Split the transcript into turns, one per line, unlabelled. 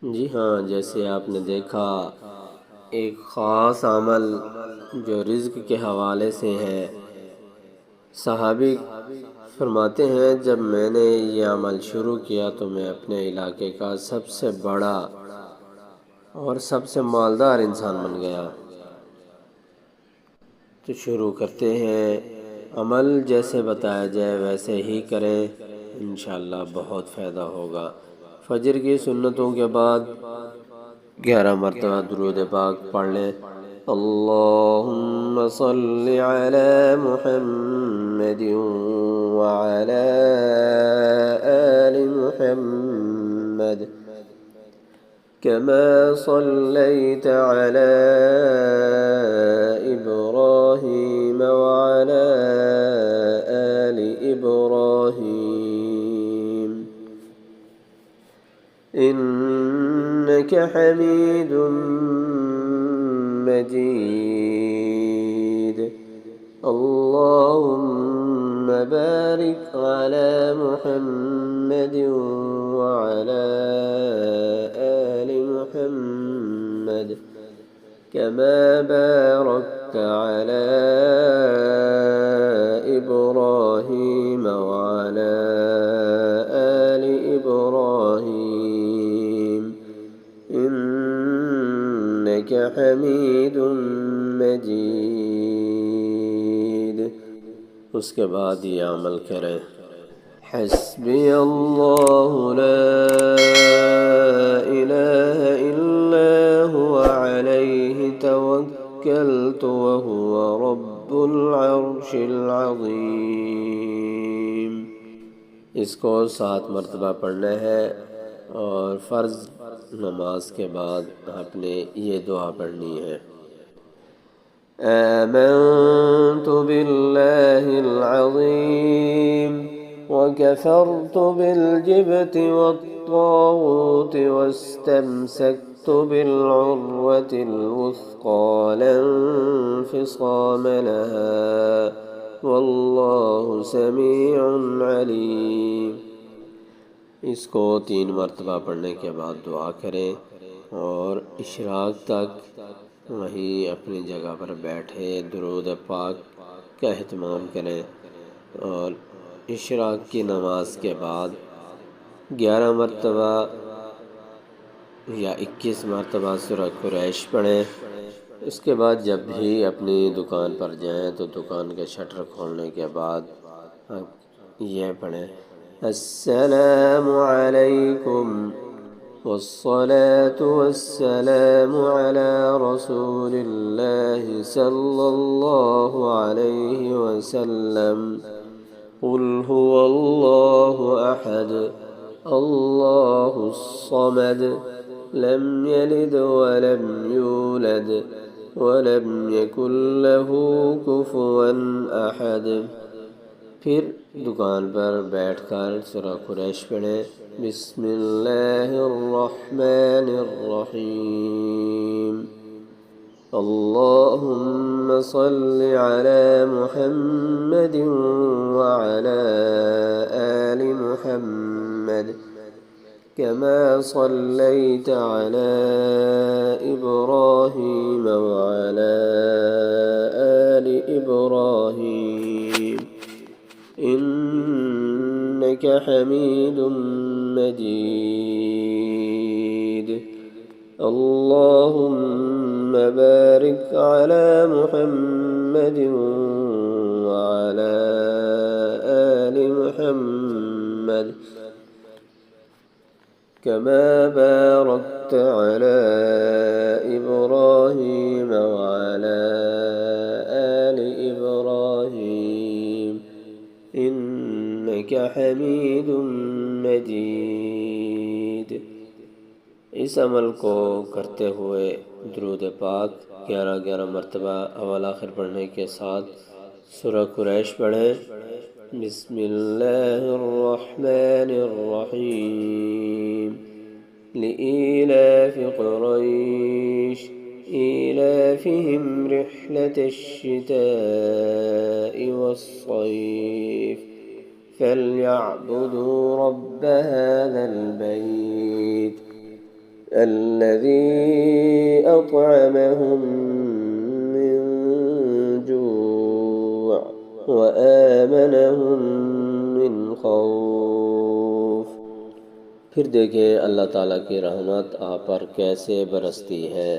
जी हाँ, जैसे आपने देखा एक ख़ास अमल जो रिज़्क़ के हवाले से है। सहाबी फरमाते हैं, जब मैंने ये अमल शुरू किया तो मैं अपने इलाके का सबसे बड़ा और सबसे मालदार इंसान बन गया। तो शुरू करते हैं, अमल जैसे बताया जाए वैसे ही करें, इंशाअल्लाह बहुत फ़ायदा होगा। फजर की सुन्नतों के बाद 11 मरतबा दुरूद पाक पढ़ लें। अल्लाहुम्मा सल्लि अला मुहम्मद व अला आलि मुहम्मद कमा सल्लैता अला इब्राहीम व अला आलि इब्राहीम इन्नक हमीदुम मजीद। अल्लाहुम्मा बारिक अला मुहम्मद व अला आलि मुहम्मद कमा बारकता अला इब्राहीम व अला आलि इब्राहीम इन्नक हमीदुम मजीद। उसके बाद ये अमल करें, हस्बी अल्लाहु ला इलाहा इल्ला हुवा अलैहि तवक्कलतु व हुवा रब्बुल अर्शिल अज़ीम। इसको 7 मरतबा पढ़ना है और फ़र्ज़ नमाज के बाद आपने ये दुआ पढ़नी है। आमनतु बिल्लाहिल अज़ीम व कफ़रतु बिल जिब्ति वत्ताग़ूति वस्तमसक्तु बिल उर्वतिल वुस्क़ा ला इंफ़िसाम लहा वल्लाहु समीउन अलीम। इसको 3 मरतबा पढ़ने के बाद दुआ करें और इशराक तक वहीं अपनी जगह पर बैठे दुरूद पाक का एहतमाम करें। और इशराक की नमाज के बाद 11 मरतबा या 21 मरतबा सूरह कुरैश पढ़ें। उसके बाद जब भी अपनी दुकान पर जाएं तो दुकान के शटर खोलने के बाद आप यह पढ़ें, अस्सलामु अलैकुम वस्सलातु वस्सलामु अला रसूलिल्लाहि सल्लल्लाहु अलैहि वसल्लम कुल हुवल्लाहु अहद अल्लाहुस समद लम यलिद वलम यूलद वलम यकुल लहू कुफुवन अहद। फिर दुकान पर बैठकर सूरह कुरैश पढ़ें, बिस्मिल्लाहिर्रहमानिर्रहीम अल्लाहुम्मा सल्लि अला मुहम्मदिन व अला आलि मुहम्मद कमा सल्लैता अला इब्राहीम व अला आलि इब्राहीम इन्नक हमीदुम मजीद। अल्लाहुम्मा बारिक अला मुहम्मदिन व अला आलि मुहम्मद कमा बारकता अला इब्राहीम व अला आलि इब्राहीम इन्नक हमीदुम मजीद। इस अमल को करते हुए दुरूद पाक 11-11 मरतबा अव्वल आखिर पढ़ने के साथ सूरह कुरैश पढ़ें, बिस्मिल्लाहिर्रहमानिर्रहीम लिईलाफि कुरैश ईलाफिहिम रिह्लतश शिताइ वस्सैफ फल्यअबुदू रब्ब हाज़ल बैत अल्लज़ी अत्अमहुम मिन जूअ व आमनहुम मिन खौफ। फिर देखें अल्लाह ताला की रहमत आप पर कैसे बरसती है।